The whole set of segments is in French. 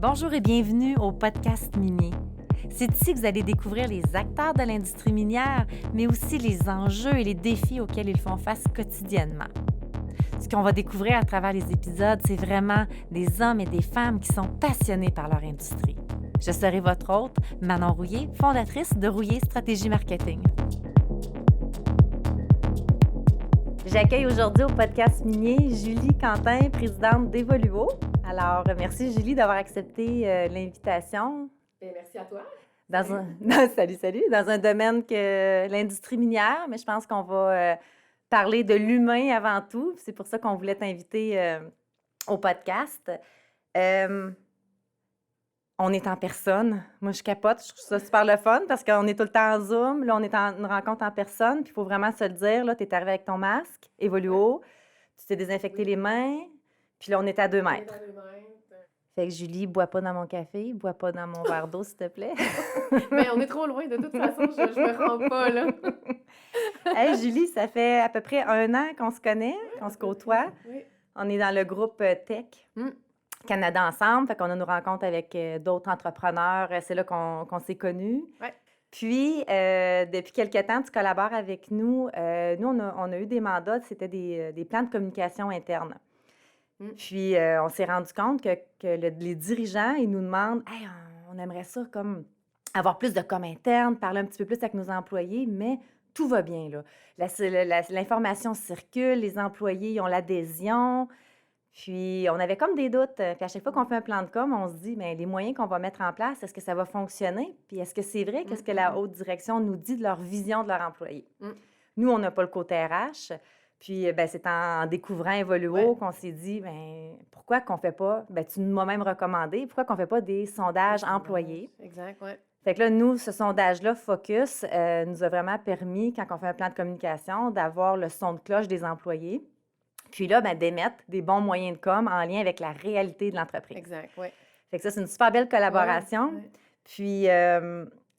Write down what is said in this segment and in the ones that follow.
Bonjour et bienvenue au podcast minier. C'est ici que vous allez découvrir les acteurs de l'industrie minière, mais aussi les enjeux et les défis auxquels ils font face quotidiennement. Ce qu'on va découvrir à travers les épisodes, c'est vraiment des hommes et des femmes qui sont passionnés par leur industrie. Je serai votre hôte, Manon Rouillé, fondatrice de Rouillé Stratégie Marketing. J'accueille aujourd'hui au podcast minier Julie Quentin, présidente d'Evoluo. Alors, merci Julie d'avoir accepté l'invitation. Bien, merci à toi. Salut. Dans un domaine que l'industrie minière, mais je pense qu'on va parler de l'humain avant tout. C'est pour ça qu'on voulait t'inviter au podcast. On est en personne. Moi, je capote. Je trouve ça super le fun parce qu'on est tout le temps en Zoom. Là, on est en une rencontre en personne. Puis il faut vraiment se le dire. Là, tu es arrivé avec ton masque, Evoluo. Tu t'es désinfecté les mains. Puis là, on est à 2 mètres. Fait que Julie, bois pas dans mon café, bois pas dans mon verre d'eau, s'il te plaît. Mais on est trop loin. De toute façon, je me rends pas, là. Hey, Julie, ça fait à peu près 1 an qu'on se connaît, qu'on se côtoie. Oui. On est dans le groupe Tech Canada ensemble. Fait qu'on a nos rencontres avec d'autres entrepreneurs. C'est là qu'on s'est connus. Ouais. Puis, depuis quelques temps, tu collabores avec nous. Nous, on a eu des mandats, c'était des plans de communication interne. Puis, on s'est rendu compte que les dirigeants, ils nous demandent « Hey, on aimerait ça comme avoir plus de com interne, parler un petit peu plus avec nos employés, mais tout va bien, là. L'information circule, les employés, ils ont l'adhésion. » Puis, on avait comme des doutes. Puis, à chaque fois qu'on fait un plan de com, on se dit « Bien, les moyens qu'on va mettre en place, est-ce que ça va fonctionner? Puis, est-ce que c'est vrai? Qu'est-ce que la haute direction nous dit de leur vision de leur employé? » Nous, on n'a pas le côté RH. Puis, ben, c'est en découvrant Evoluo qu'on s'est dit, ben, pourquoi qu'on ne fait pas, ben, tu m'as même recommandé, pourquoi qu'on ne fait pas des sondages employés? Exact, oui. Fait que là, nous, ce sondage-là, Focus, nous a vraiment permis, quand on fait un plan de communication, d'avoir le son de cloche des employés. Puis là, ben, d'émettre des bons moyens de com en lien avec la réalité de l'entreprise. Exact, oui. Fait que ça, c'est une super belle collaboration. Ouais. Puis,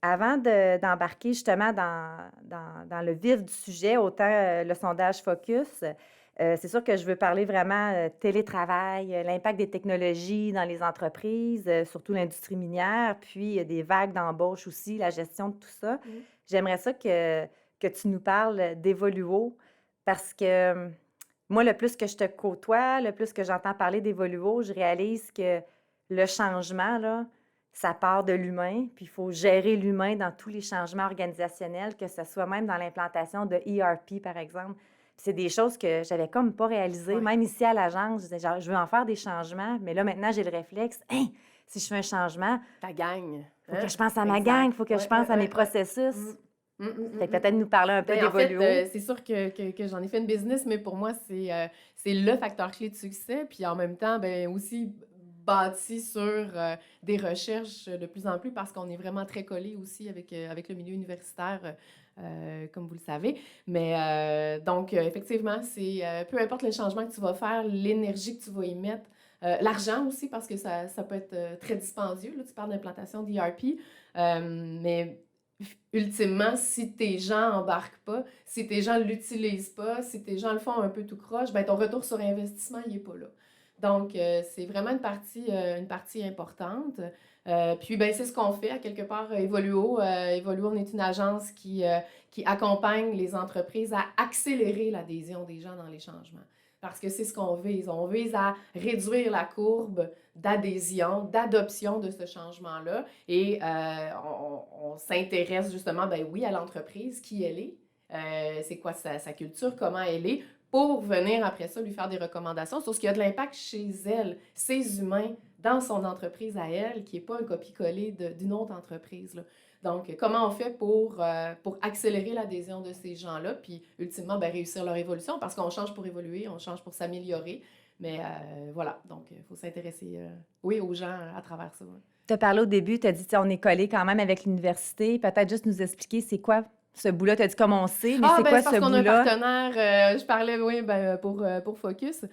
avant d'embarquer justement dans le vif du sujet, autant le sondage Focus, c'est sûr que je veux parler vraiment télétravail, l'impact des technologies dans les entreprises, surtout l'industrie minière, puis des vagues d'embauche aussi, la gestion de tout ça. J'aimerais ça que tu nous parles d'Evoluo parce que moi, le plus que je te côtoie, le plus que j'entends parler d'Evoluo, je réalise que le changement, là, ça part de l'humain, puis il faut gérer l'humain dans tous les changements organisationnels, que ce soit même dans l'implantation de ERP, par exemple. Puis c'est des choses que j'avais comme pas réalisées. Ouais. Même ici à l'agence, je disais, genre, je veux en faire des changements, mais là, maintenant, j'ai le réflexe, hein, si je fais un changement, Ta gang. il faut que je pense à ma gang, il faut que je pense à mes processus. Fait que peut-être nous parler un peu En d'Evoluo. fait, c'est sûr que j'en ai fait une business, mais pour moi, c'est le facteur clé de succès. Puis en même temps, ben aussi bâti sur des recherches de plus en plus parce qu'on est vraiment très collé aussi avec le milieu universitaire, comme vous le savez. Mais donc, effectivement, c'est peu importe le changement que tu vas faire, l'énergie que tu vas y mettre, l'argent aussi, parce que ça peut être très dispendieux. Là, tu parles d'implantation d'ERP, mais ultimement, si tes gens embarquent pas, si tes gens l'utilisent pas, si tes gens le font un peu tout croche, ben ton retour sur investissement, il est pas là. Donc, c'est vraiment une partie importante. Puis, ben, c'est ce qu'on fait à quelque part Evoluo. Evoluo, on est une agence qui accompagne les entreprises à accélérer l'adhésion des gens dans les changements. Parce que c'est ce qu'on vise. On vise à réduire la courbe d'adhésion, d'adoption de ce changement-là. Et on s'intéresse justement, ben oui, à l'entreprise, qui elle est, c'est quoi sa culture, comment elle est, pour venir après ça lui faire des recommandations sur ce qui a de l'impact chez elle, ses humains, dans son entreprise à elle, qui n'est pas un copier-coller d'une autre entreprise, là. Donc, comment on fait pour accélérer l'adhésion de ces gens-là, puis ultimement, ben, réussir leur évolution, parce qu'on change pour évoluer, on change pour s'améliorer. Mais voilà, donc il faut s'intéresser oui, aux gens à travers ça. Ouais. Tu as parlé au début, tu as dit on est collé quand même avec l'université. Peut-être juste nous expliquer c'est quoi Ce bout-là, tu as dit comme on sait, mais Ah, c'est ben, quoi c'est ce parce qu'on a un bout-là? partenaire, je parlais, oui, ben, pour Focus.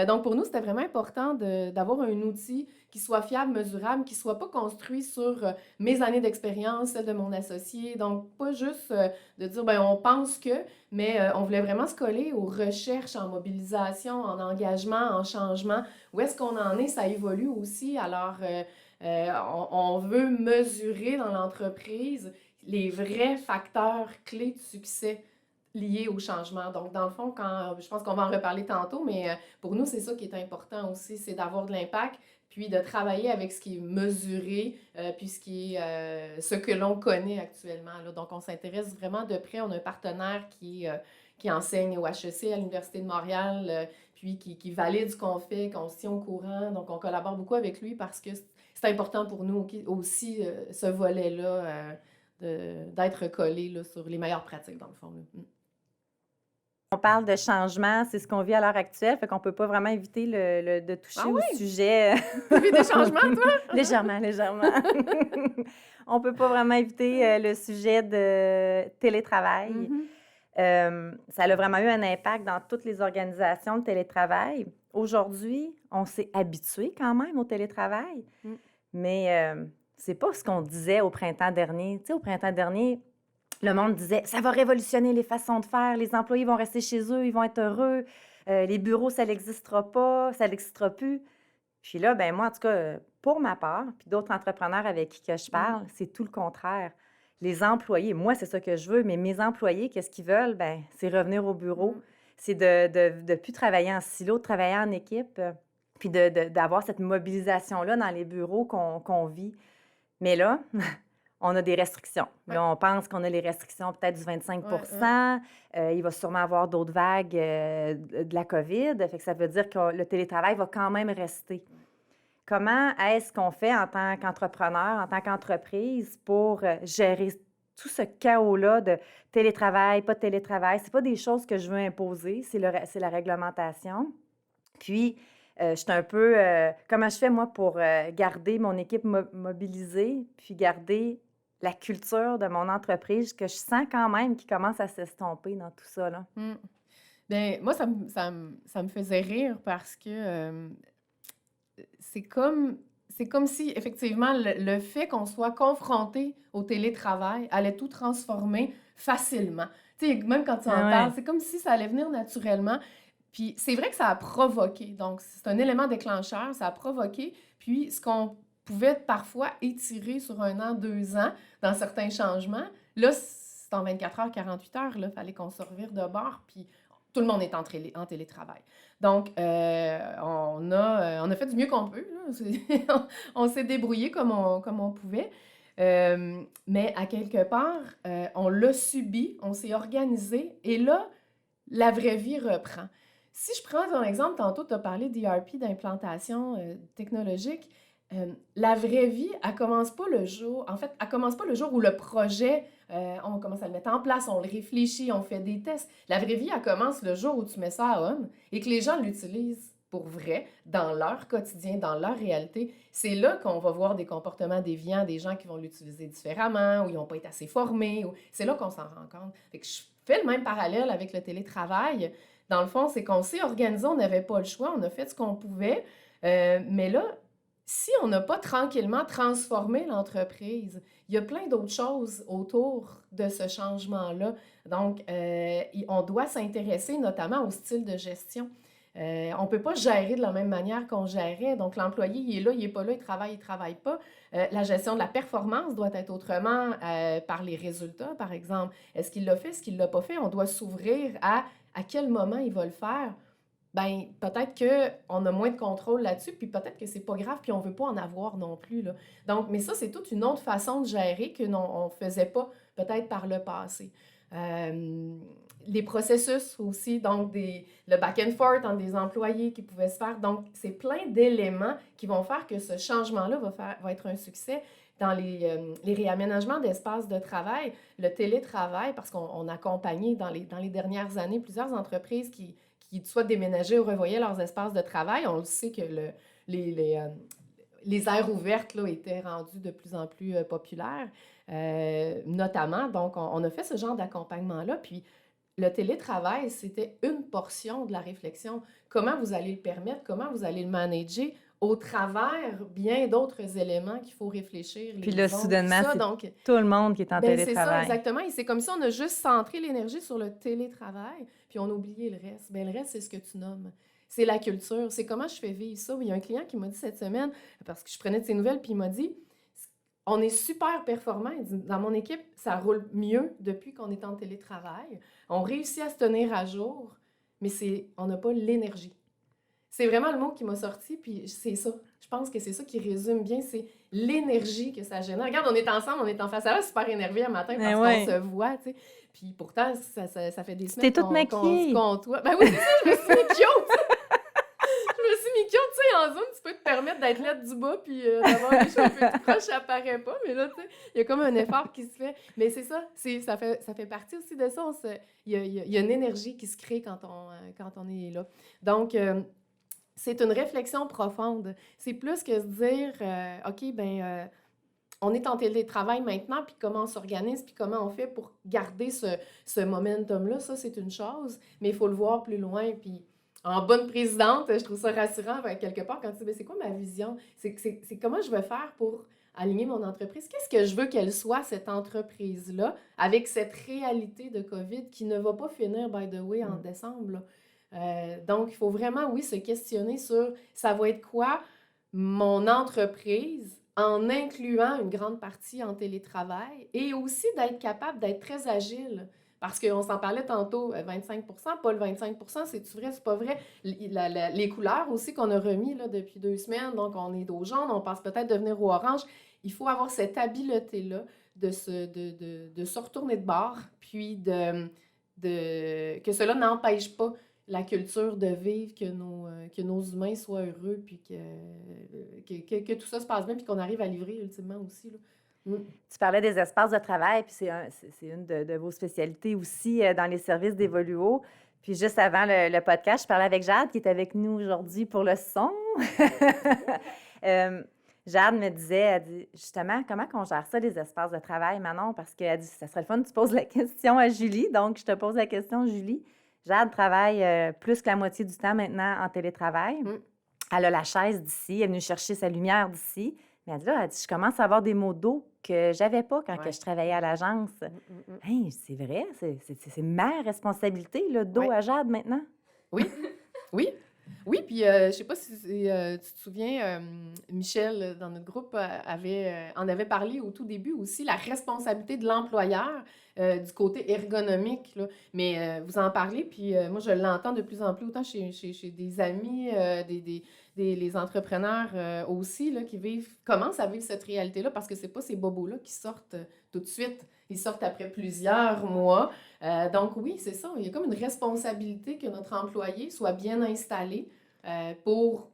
Donc, pour nous, c'était vraiment important d'avoir un outil qui soit fiable, mesurable, qui soit pas construit sur mes années d'expérience, celle de mon associé. Donc, pas juste de dire, ben, on pense que, mais on voulait vraiment se coller aux recherches en mobilisation, en engagement, en changement. Où est-ce qu'on en est? Ça évolue aussi. Alors, on veut mesurer dans l'entreprise les vrais facteurs clés de succès liés au changement. Donc, dans le fond, je pense qu'on va en reparler tantôt, mais pour nous, c'est ça qui est important aussi, c'est d'avoir de l'impact, puis de travailler avec ce qui est mesuré, puis ce que l'on connaît actuellement, là. Donc, on s'intéresse vraiment de près. On a un partenaire qui enseigne au HEC, à l'Université de Montréal, puis qui valide ce qu'on fait, qu'on se tient au courant. Donc, on collabore beaucoup avec lui parce que c'est important pour nous aussi, ce volet-là, d'être collé là, sur les meilleures pratiques, dans le fond. Là. On parle de changement, c'est ce qu'on vit à l'heure actuelle, fait qu'on peut pas vraiment éviter de Ah toucher au oui? sujet. Tu vis des changements, toi? Légèrement, légèrement. On peut pas vraiment éviter le sujet de télétravail. Mhm. Ça a vraiment eu un impact dans toutes les organisations de télétravail. Aujourd'hui, on s'est habitué quand même au télétravail, Mm. mais c'est pas ce qu'on disait au printemps dernier. Tu sais, au printemps dernier, le monde disait ça va révolutionner les façons de faire, les employés vont rester chez eux, ils vont être heureux, les bureaux, ça n'existera pas, ça n'existera plus. Puis là, ben moi, en tout cas, pour ma part, puis d'autres entrepreneurs avec qui que je Mm. parle, c'est tout le contraire. Les employés, moi, c'est ça que je veux, mais mes employés, qu'est-ce qu'ils veulent? Ben, c'est revenir au bureau, Mm. c'est de plus travailler en silo, de travailler en équipe, puis d'avoir cette mobilisation-là dans les bureaux qu'on vit. Mais là, on a des restrictions. Ouais, Là, on pense qu'on a les restrictions peut-être du 25 ouais, ouais. Il va sûrement avoir d'autres vagues de la COVID. Fait que ça veut dire que le télétravail va quand même rester. Comment est-ce qu'on fait en tant qu'entrepreneur, en tant qu'entreprise pour gérer tout ce chaos-là de télétravail, pas de télétravail? C'est pas des choses que je veux imposer, c'est la réglementation. Puis, je suis un peu... comment je fais, moi, pour garder mon équipe mobilisée, puis garder la culture de mon entreprise que je sens quand même qui commence à s'estomper dans tout ça, là. Mm. Ben, moi, ça me faisait rire parce que c'est comme si, effectivement, le fait qu'on soit confronté au télétravail allait tout transformer facilement. Tu sais, même quand tu en Ah parles, ouais. c'est comme si ça allait venir naturellement. Puis c'est vrai que ça a provoqué. Donc, c'est un élément déclencheur, ça a provoqué. Puis ce qu'on pouvait parfois étirer sur 1 an, 2 ans dans certains changements, là, c'est en 24 heures, 48 heures, là, il fallait qu'on se revire de bord. Puis tout le monde est en télétravail. Donc, on a fait du mieux qu'on peut. Là. On s'est débrouillé comme on pouvait. Mais à quelque part, on l'a subi, on s'est organisé. Et là, la vraie vie reprend. Si je prends ton exemple, tantôt, tu as parlé d'ERP, d'implantation technologique. La vraie vie, elle commence pas le jour. En fait, elle commence pas le jour où le projet, on commence à le mettre en place, on le réfléchit, on fait des tests. La vraie vie, elle commence le jour où tu mets ça à on et que les gens l'utilisent pour vrai dans leur quotidien, dans leur réalité. C'est là qu'on va voir des comportements déviants, des gens qui vont l'utiliser différemment ou ils n'ont pas été assez formés. C'est là qu'on s'en rend compte. Fait que je fais le même parallèle avec le télétravail. Dans le fond, c'est qu'on s'est organisé, on n'avait pas le choix, on a fait ce qu'on pouvait. Mais là, si on n'a pas tranquillement transformé l'entreprise, il y a plein d'autres choses autour de ce changement-là. Donc, on doit s'intéresser notamment au style de gestion. On ne peut pas gérer de la même manière qu'on gérait. Donc, l'employé, il est là, il n'est pas là, il travaille pas. La gestion de la performance doit être autrement par les résultats, par exemple. Est-ce qu'il l'a fait, est-ce qu'il ne l'a pas fait? On doit s'ouvrir à quel moment il va le faire. Ben peut-être qu'on a moins de contrôle là-dessus, puis peut-être que c'est pas grave, puis on veut pas en avoir non plus, là. Donc, mais ça, c'est toute une autre façon de gérer que on faisait pas peut-être par le passé. Les processus aussi, donc le back and forth entre des employés qui pouvaient se faire. Donc, c'est plein d'éléments qui vont faire que ce changement-là va être un succès dans les réaménagements d'espaces de travail, le télétravail, parce qu'on a accompagné dans les dernières années plusieurs entreprises qui soit déménageaient ou revoyaient leurs espaces de travail. On le sait que les aires ouvertes là, étaient rendues de plus en plus populaires, notamment. Donc, on a fait ce genre d'accompagnement-là. Puis, le télétravail, c'était une portion de la réflexion. Comment vous allez le permettre? Comment vous allez le manager au travers bien d'autres éléments qu'il faut réfléchir, Puis les là, ondes, tout soudainement, ça. c'est Donc, tout le monde qui est en ben c'est ça, télétravail. exactement. Et c'est comme si on a juste centré l'énergie sur le télétravail, puis on a oublié le reste. Ben, le reste, c'est ce que tu nommes. C'est la culture. C'est comment je fais vivre ça. Il y a un client qui m'a dit cette semaine, parce que je prenais de ses nouvelles, puis il m'a dit, on est super performant. Il dit, dans mon équipe, ça roule mieux depuis qu'on est en télétravail. On réussit à se tenir à jour, mais on n'a pas l'énergie. C'est vraiment le mot qui m'a sorti, puis c'est ça. Je pense que c'est ça qui résume bien, c'est l'énergie que ça génère. Regarde, on est ensemble, on est en face à face, super énervé un matin parce qu'on se voit, tu sais. Puis pourtant, ça fait des semaines toute maquillée. qu'on se côtoie. Ben oui, c'est ça, je me suis mis cute. Je me suis mis cute, tu sais, en Zoom, tu peux te permettre d'être laide du bas puis d'avoir les cheveux un peu tout proches, ça paraît pas, mais là, tu sais, il y a comme un effort qui se fait. Mais c'est ça, ça fait partie aussi de ça. Il y a une énergie qui se crée quand on est là. Donc, c'est une réflexion profonde. C'est plus que se dire, OK, on est en télétravail maintenant, puis comment on s'organise, puis comment on fait pour garder ce momentum-là. Ça, c'est une chose, mais il faut le voir plus loin. Puis, en bonne présidente, je trouve ça rassurant, quelque part, quand tu dis, c'est quoi ma vision? C'est comment je vais faire pour aligner mon entreprise? Qu'est-ce que je veux qu'elle soit, cette entreprise-là, avec cette réalité de COVID qui ne va pas finir, by the way, en décembre, là. Donc, il faut vraiment, oui, se questionner sur ça va être quoi mon entreprise en incluant une grande partie en télétravail et aussi d'être capable d'être très agile. Parce qu'on s'en parlait tantôt, 25 pas le 25 c'est-tu vrai, c'est pas vrai? Les couleurs aussi qu'on a remis là, depuis 2 semaines, donc on est au jaune, on passe peut-être devenir au orange. Il faut avoir cette habileté-là de se retourner de bord, puis que cela n'empêche pas la culture de vivre, que nos humains soient heureux, puis que tout ça se passe bien, puis qu'on arrive à livrer ultimement aussi, là. Tu parlais des espaces de travail, puis c'est une de vos spécialités aussi dans les services d'Evoluo. Puis juste avant le podcast, je parlais avec Jade, qui est avec nous aujourd'hui pour le son. Jade me disait, elle dit, justement, comment qu'on gère ça, les espaces de travail, Manon? Parce qu'elle dit, ça serait le fun que tu poses la question à Julie. Donc, je te pose la question, Julie. Jade travaille plus que la moitié du temps maintenant en télétravail. Elle a la chaise d'ici, elle est venue chercher sa lumière d'ici. Mais elle dit, je commence à avoir des maux d'eau que j'avais pas quand que je travaillais à l'agence. Hey, c'est vrai, c'est ma responsabilité, le dos à Jade maintenant. Oui, oui. Oui, puis je sais pas si tu te souviens, Michel, dans notre groupe, en avait parlé au tout début aussi, la responsabilité de l'employeur du côté ergonomique, là. Mais vous en parlez, puis moi, je l'entends de plus en plus, autant chez des amis, les entrepreneurs aussi, là, qui commencent à vivre cette réalité-là, parce que c'est pas ces bobos-là qui sortent tout de suite. Ils sortent après plusieurs mois. Donc oui, c'est ça. Il y a comme une responsabilité que notre employé soit bien installé pour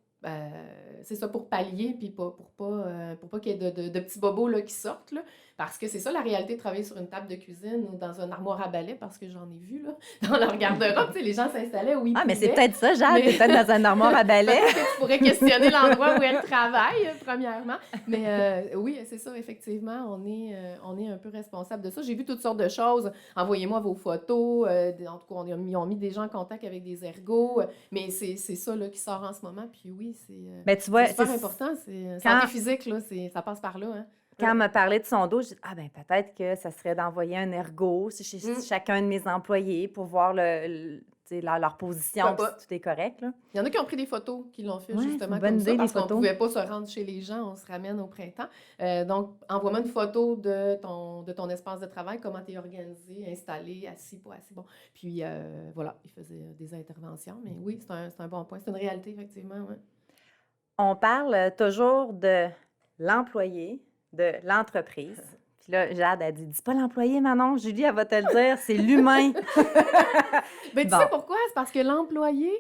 pallier, puis pour pas qu'il y ait de petits bobos là, qui sortent, là, parce que c'est ça la réalité de travailler sur une table de cuisine ou dans un armoire à balai, parce que j'en ai vu là, dans leur garde-robe, tu sais, les gens s'installaient où ils pouvaient. Mais c'est peut-être ça, Jade, peut-être dans un armoire à balai. Peut-être que tu pourrais questionner l'endroit où elle travaille, premièrement. Mais oui, c'est ça, effectivement, on est un peu responsable de ça. J'ai vu toutes sortes de choses. Envoyez-moi vos photos. En tout cas, ils ont mis des gens en contact avec des ergots. Mais c'est ça là, qui sort en ce moment. Puis oui, c'est super important. C'est santé physique, là, ça passe par là. Hein. Quand elle m'a parlé de son dos, je dis peut-être que ça serait d'envoyer un ergo chez chacun de mes employés pour voir leur position, si tout est correct. Là. Il y en a qui ont pris des photos, qui l'ont fait justement comme ça, parce qu'on ne pouvait pas se rendre chez les gens, on se ramène au printemps. Donc, envoie-moi une photo de ton espace de travail, comment tu es organisé, installé, assis, pas assis. Bon. Puis voilà, il faisait des interventions. Mais oui, c'est un bon point. C'est une réalité, effectivement. Ouais. On parle toujours de l'employé, de l'entreprise. Puis là, Jade a dit, dis pas l'employé, Manon. Julie, elle va te le dire, c'est l'humain. Tu sais pourquoi? C'est parce que l'employé,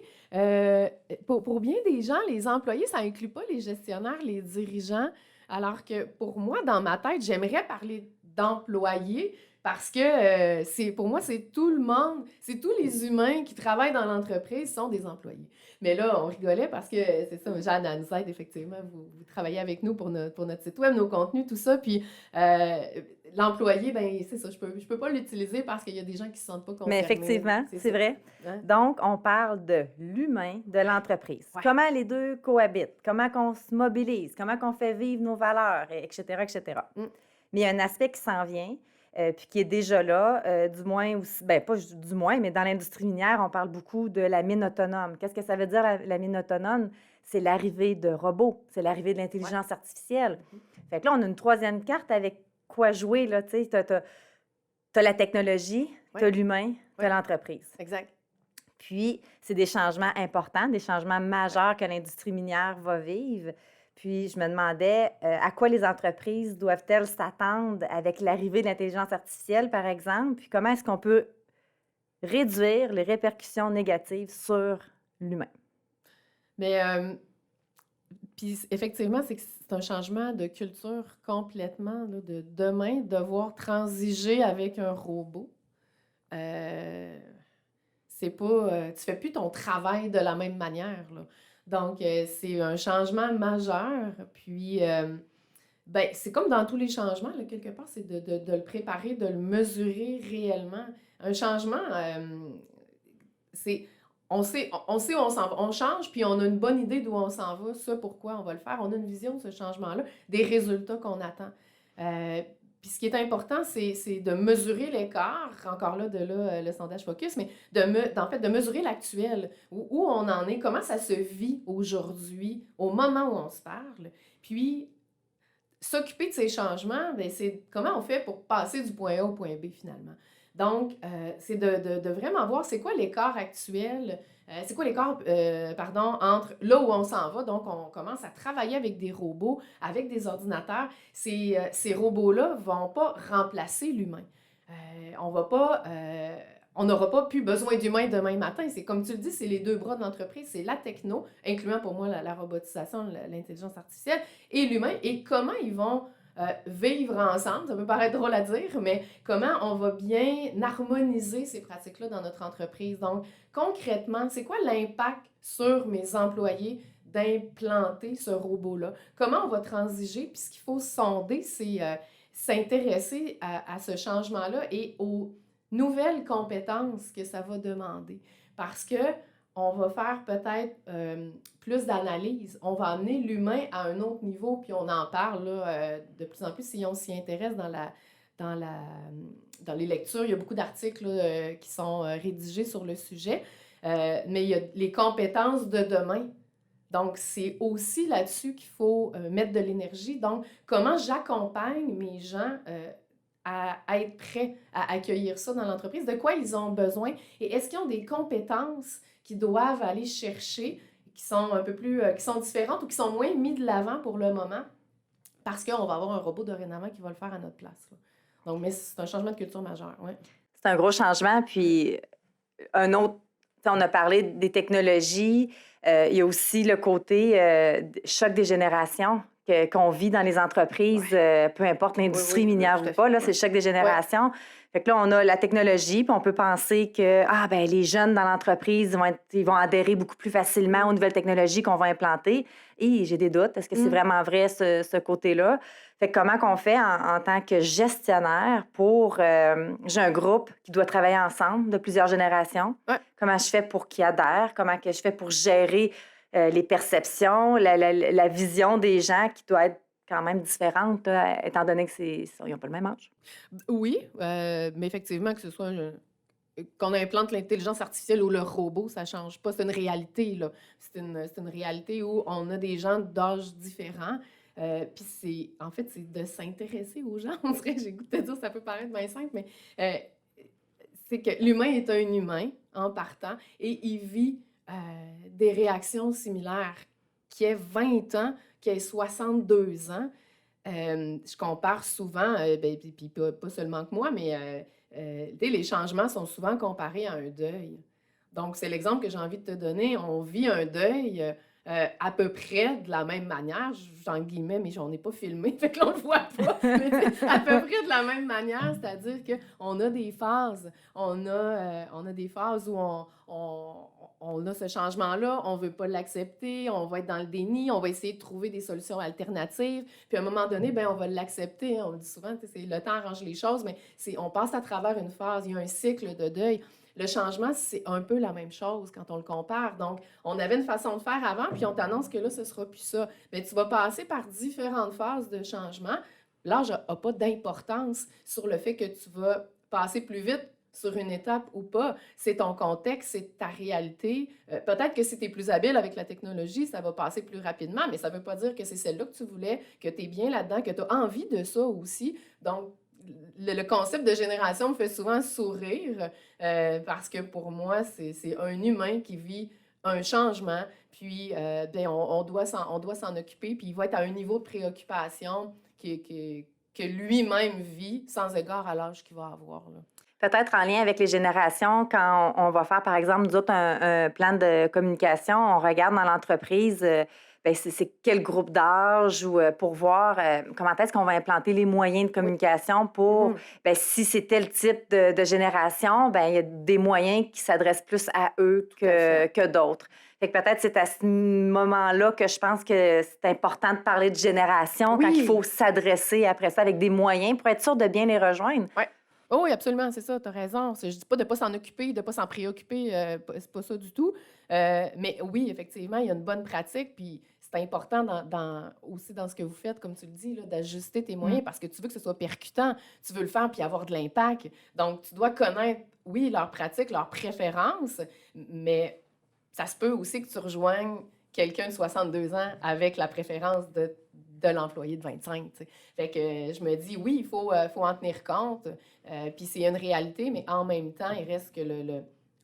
pour bien des gens, les employés, ça inclut pas les gestionnaires, les dirigeants. Alors que pour moi, dans ma tête, j'aimerais parler d'employés Parce que pour moi, c'est tout le monde, c'est tous les humains qui travaillent dans l'entreprise sont des employés. Mais là, on rigolait parce que c'est ça, Jeanne, elle nous aide effectivement. Vous travaillez avec nous pour notre site web, nos contenus, tout ça. Puis l'employé, ben c'est ça, je peux pas l'utiliser parce qu'il y a des gens qui se sentent pas Mais concernés. effectivement, C'est c'est ça. vrai. Hein? Donc, on parle de l'humain, de l'entreprise. Ouais. Comment les deux cohabitent, comment qu'on se mobilise, comment qu'on fait vivre nos valeurs, etc., etc. Mm. Mais il y a un aspect qui s'en vient, puis qui est déjà là, du moins aussi, ben pas du moins, mais dans l'industrie minière, on parle beaucoup de la mine autonome. Qu'est-ce que ça veut dire, la mine autonome? C'est l'arrivée de robots, c'est l'arrivée de Ouais. l'intelligence artificielle. Mhm. Fait que là, on a une troisième carte avec quoi jouer, là, tu sais. T'as la technologie, Ouais. t'as l'humain, t'as Ouais. l'entreprise. Exact. Puis, c'est des changements importants, des changements majeurs que l'industrie minière va vivre. Puis, je me demandais à quoi les entreprises doivent-elles s'attendre avec l'arrivée de l'intelligence artificielle, par exemple, puis comment est-ce qu'on peut réduire les répercussions négatives sur l'humain? Mais puis effectivement, c'est un changement de culture complètement, là, de demain, devoir transiger avec un robot. Euh, c'est pas, tu fais plus ton travail de la même manière, là. Donc, c'est un changement majeur. Puis, ben, c'est comme dans tous les changements, là, quelque part, c'est de le préparer, de le mesurer réellement. Un changement, c'est, on sait où on s'en va. On change, puis on a une bonne idée d'où on s'en va, ça, pourquoi on va le faire. On a une vision de ce changement-là, des résultats qu'on attend. Puis ce qui est important, c'est de mesurer l'écart, encore là, le sondage Focus, mais en fait, de mesurer l'actuel, où on en est, comment ça se vit aujourd'hui, au moment où on se parle. Puis, s'occuper de ces changements, bien, c'est comment on fait pour passer du point A au point B finalement. Donc, c'est de vraiment voir c'est quoi l'écart actuel, c'est quoi l'écart, pardon, entre là où on s'en va. Donc, on commence à travailler avec des robots, avec des ordinateurs. Ces robots-là ne vont pas remplacer l'humain. On va pas... on n'aura pas plus besoin d'humains demain matin. C'est comme tu le dis, c'est les deux bras de l'entreprise, c'est la techno, incluant pour moi la robotisation, l'intelligence artificielle, et l'humain, et comment ils vont vivre ensemble. Ça peut paraître drôle à dire, mais comment on va bien harmoniser ces pratiques-là dans notre entreprise. Donc, concrètement, c'est quoi l'impact sur mes employés d'implanter ce robot-là? Comment on va transiger? Puis ce qu'il faut sonder, c'est s'intéresser à ce changement-là et aux nouvelles compétences que ça va demander. Parce que on va faire peut-être plus d'analyse. On va amener l'humain à un autre niveau, puis on en parle là, de plus en plus si on s'y intéresse dans les lectures. Il y a beaucoup d'articles là, qui sont rédigés sur le sujet, mais il y a les compétences de demain. Donc, c'est aussi là-dessus qu'il faut mettre de l'énergie. Donc, comment j'accompagne mes gens à être prêts à accueillir ça dans l'entreprise? De quoi ils ont besoin? Et est-ce qu'ils ont des compétences qu'ils doivent aller chercher, qui sont un peu plus, qui sont différentes ou qui sont moins mis de l'avant pour le moment? Parce qu'on va avoir un robot dorénavant qui va le faire à notre place, là. Donc, mais c'est un changement de culture majeur, ouais. C'est un gros changement. Puis, un autre, on a parlé des technologies. Il y a aussi le côté choc des générations qu'on vit dans les entreprises, peu importe l'industrie minière ou pas, là, c'est le choc des générations. Fait que là, on a la technologie, puis on peut penser que ben, les jeunes dans l'entreprise ils vont adhérer beaucoup plus facilement aux nouvelles technologies qu'on va implanter. Et j'ai des doutes. Est-ce que c'est vraiment vrai, ce côté-là? Fait que comment qu'on fait en tant que gestionnaire pour... j'ai un groupe qui doit travailler ensemble de plusieurs générations. Ouais. Comment je fais pour qu'ils adhèrent? Comment que je fais pour gérer les perceptions, la vision des gens qui doit être quand même différente, là, étant donné qu'ils n'ont pas le même âge? Oui, mais effectivement, que ce soit qu'on implante l'intelligence artificielle ou le robot, ça ne change pas. C'est une réalité, là. C'est une réalité où on a des gens d'âges différents. Puis en fait, c'est de s'intéresser aux gens. On dirait, j'ai le goût de te dire, ça peut paraître bien simple, mais c'est que l'humain est un humain en partant et il vit des réactions similaires. Qui ait 20 ans, qui ait 62 ans, je compare souvent, puis pas seulement que moi, mais les changements sont souvent comparés à un deuil. Donc, c'est l'exemple que j'ai envie de te donner. On vit un deuil à peu près de la même manière, j'en guillemets, mais on n'est pas filmé, fait que l'on le voit pas, mais à peu près de la même manière, c'est-à-dire qu'on a des phases, on a des phases où on a ce changement-là, on ne veut pas l'accepter, on va être dans le déni, on va essayer de trouver des solutions alternatives, puis à un moment donné, ben, on va l'accepter, hein. On dit souvent, c'est le temps arrange les choses, mais on passe à travers une phase, il y a un cycle de deuil. Le changement, c'est un peu la même chose quand on le compare. Donc, on avait une façon de faire avant, puis on t'annonce que là, ce ne sera plus ça. Mais tu vas passer par différentes phases de changement. L'âge n'a pas d'importance sur le fait que tu vas passer plus vite sur une étape ou pas. C'est ton contexte, c'est ta réalité. Peut-être que si tu es plus habile avec la technologie, ça va passer plus rapidement, mais ça ne veut pas dire que c'est celle-là que tu voulais, que tu es bien là-dedans, que tu as envie de ça aussi. Donc, le concept de génération me fait souvent sourire parce que pour moi, c'est un humain qui vit un changement, puis ben, on doit s'en occuper, puis il va être à un niveau de préoccupation que lui-même vit sans égard à l'âge qu'il va avoir, là. Peut-être en lien avec les générations, quand on va faire, par exemple, nous autres, un plan de communication, on regarde dans l'entreprise, ben, c'est quel groupe d'âge ou pour voir comment est-ce qu'on va implanter les moyens de communication pour, ben, si c'est tel type de génération, ben, il y a des moyens qui s'adressent plus à eux que d'autres. Fait que peut-être c'est à ce moment-là que je pense que c'est important de parler de génération quand il faut s'adresser après ça avec des moyens pour être sûr de bien les rejoindre. Ouais. Oh oui, absolument, c'est ça, tu as raison. Je ne dis pas de ne pas s'en occuper, de ne pas s'en préoccuper, c'est pas ça du tout. Mais oui, effectivement, il y a une bonne pratique, puis c'est important aussi dans ce que vous faites, comme tu le dis, là, d'ajuster tes moyens parce que tu veux que ce soit percutant, tu veux le faire puis avoir de l'impact. Donc, tu dois connaître, oui, leurs pratiques, leurs préférences, mais ça se peut aussi que tu rejoignes quelqu'un de 62 ans avec la préférence de l'employé de 25. T'sais. Fait que je me dis, oui, il faut en tenir compte. Puis c'est une réalité, mais en même temps, il reste que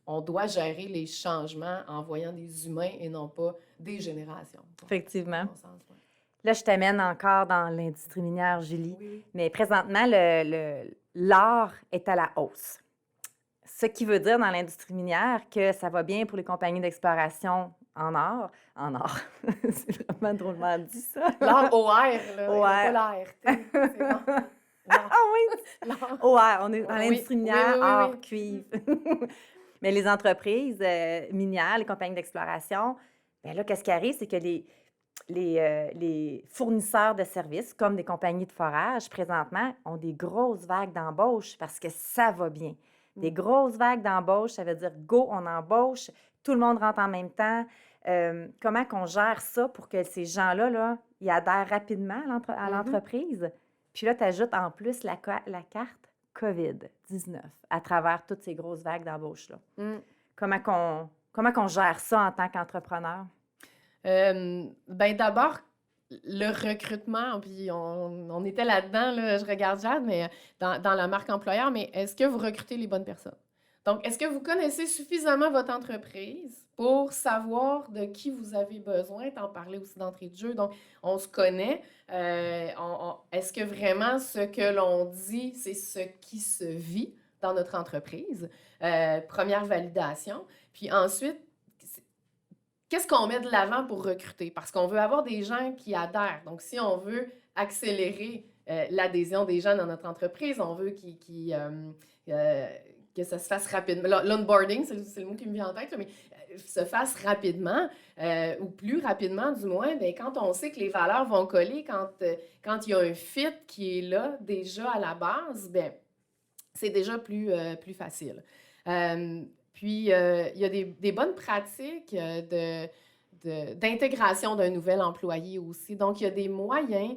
on doit gérer les changements en voyant des humains et non pas des générations. Effectivement. Sens, ouais. Là, je t'amène encore dans l'industrie minière, Julie. Oui. Mais présentement, l'art est à la hausse. Ce qui veut dire dans l'industrie minière que ça va bien pour les compagnies d'exploration en or. En or. C'est vraiment drôlement dit, ça. L'art OR, là. OR. Pas l'ART. C'est bon. Ah oui! OR, on est dans l'industrie minière, or, cuivre. Mais les entreprises minières, les compagnies d'exploration, bien là, qu'est-ce qui arrive, c'est que les fournisseurs de services, comme des compagnies de forage, présentement, ont des grosses vagues d'embauche parce que ça va bien. Des grosses vagues d'embauche, ça veut dire go, on embauche, tout le monde rentre en même temps. Comment qu'on gère ça pour que ces gens-là, là, ils adhèrent rapidement à l'entreprise? Puis là, tu ajoutes en plus la carte COVID-19 à travers toutes ces grosses vagues d'embauche-là. Comment qu'on gère ça en tant qu'entrepreneur? Ben d'abord, le recrutement, puis on était là-dedans, là, je regarde Jade, mais dans la marque employeur, mais est-ce que vous recrutez les bonnes personnes? Donc, est-ce que vous connaissez suffisamment votre entreprise pour savoir de qui vous avez besoin? T'en parlais aussi d'entrée de jeu, donc on se connaît. Est-ce que vraiment ce que l'on dit, c'est ce qui se vit dans notre entreprise? Première validation. Puis ensuite, qu'est-ce qu'on met de l'avant pour recruter? Parce qu'on veut avoir des gens qui adhèrent. Donc, si on veut accélérer l'adhésion des gens dans notre entreprise, on veut que ça se fasse rapidement. L'onboarding, c'est le mot qui me vient en tête, là, mais se fasse rapidement, ou plus rapidement du moins, bien, quand on sait que les valeurs vont coller, quand il y a un fit qui est là déjà à la base, bien, c'est déjà plus facile. Puis, il y a des bonnes pratiques d'intégration d'un nouvel employé aussi. Donc, il y a des moyens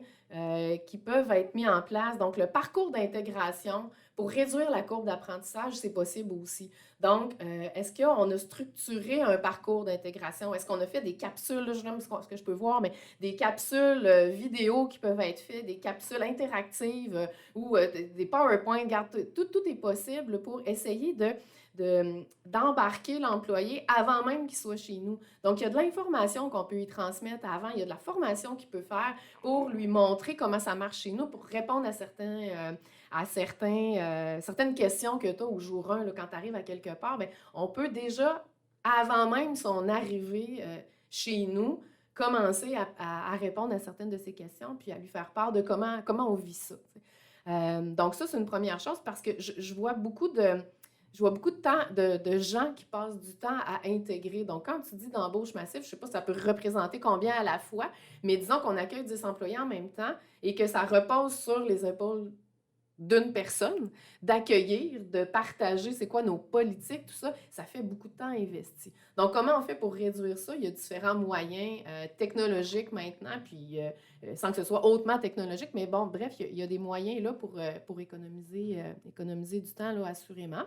qui peuvent être mis en place. Donc, le parcours d'intégration pour réduire la courbe d'apprentissage, c'est possible aussi. Donc, est-ce qu'on a structuré un parcours d'intégration? Est-ce qu'on a fait des capsules, je sais pas ce que je peux voir, mais des capsules vidéo qui peuvent être faites, des capsules interactives ou des PowerPoint, tout est possible pour essayer d'embarquer l'employé avant même qu'il soit chez nous. Donc, il y a de l'information qu'on peut lui transmettre avant, il y a de la formation qu'il peut faire pour lui montrer comment ça marche chez nous, pour répondre à certaines questions que tu as au jour 1, là, quand tu arrives à quelque part. Bien, on peut déjà, avant même son arrivée chez nous, commencer à répondre à certaines de ces questions, puis à lui faire part de comment on vit ça. Donc ça, c'est une première chose parce que je vois beaucoup de temps de gens qui passent du temps à intégrer. Donc, quand tu dis d'embauche massive, je ne sais pas si ça peut représenter combien à la fois, mais disons qu'on accueille 10 employés en même temps et que ça repose sur les épaules d'une personne, d'accueillir, de partager c'est quoi nos politiques, tout ça, ça fait beaucoup de temps investi. Donc, comment on fait pour réduire ça? Il y a différents moyens technologiques maintenant, puis sans que ce soit hautement technologique, mais bon, bref, il y a des moyens là pour économiser du temps, là, assurément.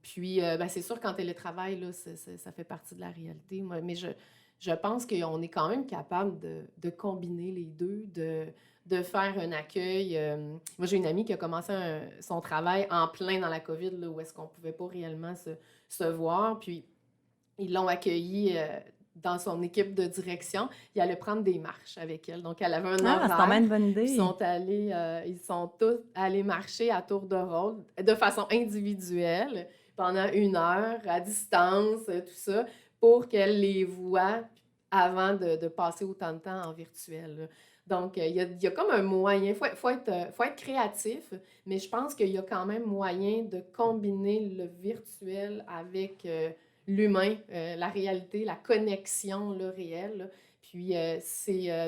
Puis, c'est sûr qu'en télétravail, là, ça fait partie de la réalité, mais je pense qu'on est quand même capable de combiner les deux, de faire un accueil. Moi, j'ai une amie qui a commencé son travail en plein dans la COVID, là, où est-ce qu'on ne pouvait pas réellement se voir. Puis, ils l'ont accueillie dans son équipe de direction. Il allait prendre des marches avec elle. Donc, elle avait un Ah, c'est horaire. vraiment une bonne idée. Ils sont tous allés marcher à tour de rôle, de façon individuelle, pendant 1 heure, à distance, tout ça, pour qu'elle les voie avant de passer autant de temps en virtuel, là. Donc, il y a comme un moyen, il faut être créatif, mais je pense qu'il y a quand même moyen de combiner le virtuel avec l'humain, la réalité, la connexion là, réelle, là. Puis,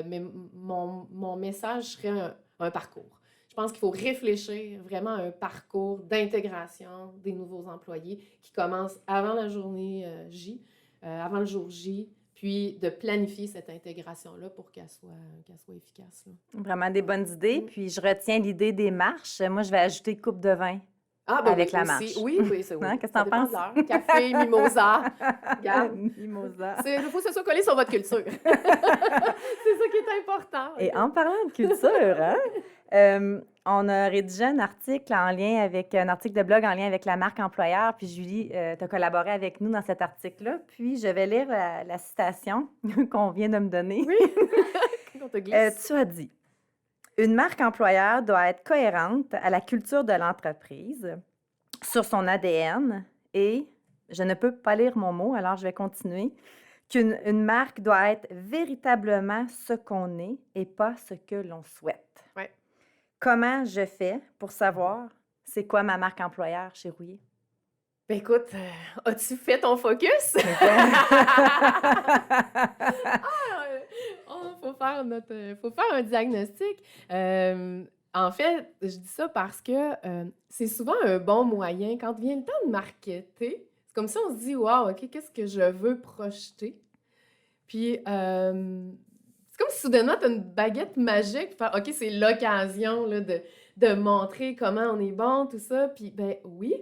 mais mon message serait un parcours. Je pense qu'il faut réfléchir vraiment à un parcours d'intégration des nouveaux employés qui commence avant la journée J, avant le jour J, puis de planifier cette intégration-là pour qu'elle soit efficace, là. Vraiment des bonnes idées. Puis je retiens l'idée des marches. Moi, je vais ajouter coupe de vin Ah, ben avec oui, la aussi. marche. Oui, c'est oui. Hein, qu'est-ce que Ça t'en dépend penses? de l'heure. Café, mimosa. Regarde. Mimosa. Il faut que ce soit collé sur votre culture. C'est ça qui est important. Et en parlant de culture, hein, on a rédigé un article un article de blog en lien avec la marque employeur. Puis Julie, tu as collaboré avec nous dans cet article-là. Puis je vais lire la citation qu'on vient de me donner. Oui. On te glisse. Tu as dit: une marque employeur doit être cohérente à la culture de l'entreprise, sur son ADN et, je ne peux pas lire mon mot, alors je vais continuer, qu'une marque doit être véritablement ce qu'on est et pas ce que l'on souhaite. Ouais. Comment je fais pour savoir c'est quoi ma marque employeur chez Rouillé? Ben écoute, as-tu fait ton focus? Faut faire un diagnostic. En fait, je dis ça parce que c'est souvent un bon moyen. Quand vient le temps de marketer, c'est comme si on se dit, wow, OK, qu'est-ce que je veux projeter? Puis, c'est comme si soudainement, tu as une baguette magique pour faire, OK, c'est l'occasion là, de montrer comment on est bon, tout ça. Puis, ben oui,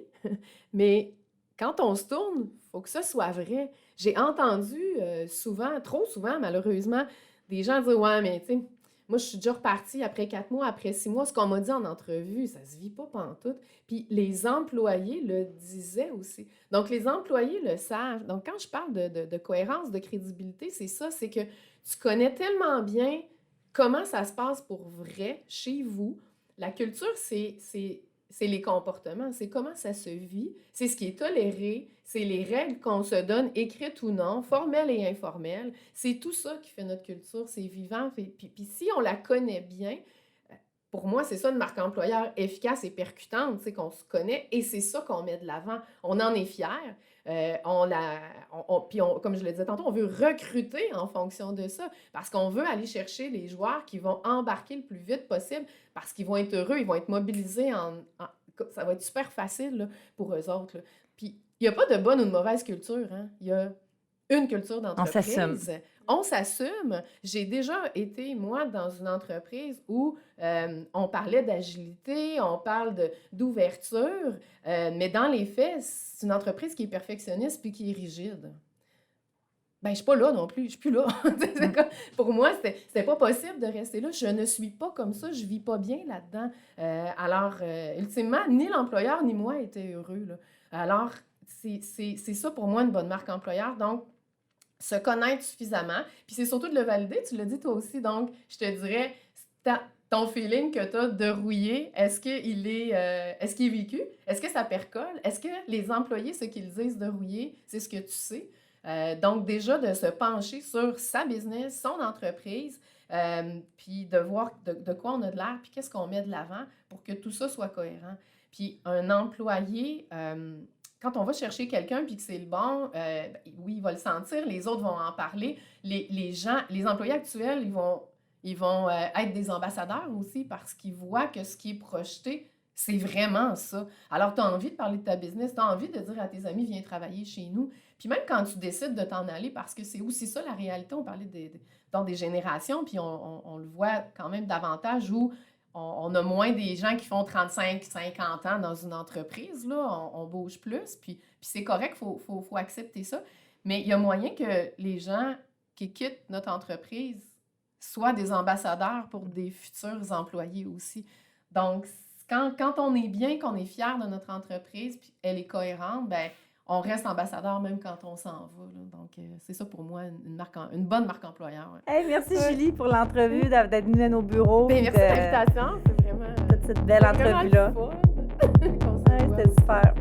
mais quand on se tourne, il faut que ça soit vrai. J'ai entendu souvent, trop souvent malheureusement, des gens dire, ouais, mais tu sais, moi, je suis déjà repartie après 4 mois, après 6 mois. Ce qu'on m'a dit en entrevue, ça se vit pas pantoute. Puis les employés le disaient aussi. Donc, les employés le savent. Donc, quand je parle de cohérence, de crédibilité, c'est ça, c'est que tu connais tellement bien comment ça se passe pour vrai chez vous. La culture, c'est les comportements, c'est comment ça se vit, c'est ce qui est toléré, c'est les règles qu'on se donne, écrites ou non, formelles et informelles. C'est tout ça qui fait notre culture, c'est vivant. Puis si on la connaît bien, pour moi, c'est ça une marque employeur efficace et percutante, c'est qu'on se connaît et c'est ça qu'on met de l'avant. On en est fiers. Comme je le disais tantôt, on veut recruter en fonction de ça parce qu'on veut aller chercher les joueurs qui vont embarquer le plus vite possible parce qu'ils vont être heureux, ils vont être mobilisés ça va être super facile là, pour eux autres, là. Puis, il n'y a pas de bonne ou de mauvaise culture, hein? Il y a une culture d'entreprise. On s'assume. J'ai déjà été, moi, dans une entreprise où on parlait d'agilité, on parle d'ouverture, mais dans les faits, c'est une entreprise qui est perfectionniste puis qui est rigide. Ben, je suis pas là non plus, je suis plus là. Pour moi, c'était pas possible de rester là. Je ne suis pas comme ça, je vis pas bien là-dedans. Alors, ultimement, ni l'employeur ni moi étaient heureux, là. Alors, c'est ça pour moi une bonne marque employeur. Donc, se connaître suffisamment. Puis c'est surtout de le valider, tu l'as dit toi aussi. Donc, je te dirais, ton feeling que tu as de Rouillé, est-ce qu'il est vécu? Est-ce que ça percole? Est-ce que les employés, ce qu'ils disent de Rouillé, c'est ce que tu sais? Donc, déjà, de se pencher sur sa business, son entreprise, puis de voir de quoi on a de l'air, puis qu'est-ce qu'on met de l'avant pour que tout ça soit cohérent. Puis un employé, quand on va chercher quelqu'un puis que c'est le bon, oui, il va le sentir, les autres vont en parler. Les gens, les employés actuels, ils vont être des ambassadeurs aussi parce qu'ils voient que ce qui est projeté, c'est vraiment ça. Alors, tu as envie de parler de ta business, tu as envie de dire à tes amis, viens travailler chez nous. Puis même quand tu décides de t'en aller, parce que c'est aussi ça la réalité, on parlait dans des générations, puis on le voit quand même davantage où on a moins des gens qui font 35, 50 ans dans une entreprise, là, on bouge plus, puis c'est correct, faut accepter ça. Mais il y a moyen que les gens qui quittent notre entreprise soient des ambassadeurs pour des futurs employés aussi. Donc, quand on est bien, qu'on est fier de notre entreprise, puis elle est cohérente, ben on reste ambassadeur même quand on s'en va, là. Donc, c'est ça pour moi, une bonne marque employeur. Ouais. Hey, merci Julie pour l'entrevue, d'être venue à nos bureaux. Ben, merci de l'invitation, c'est vraiment... Toute cette belle entrevue-là. C'était C'était super.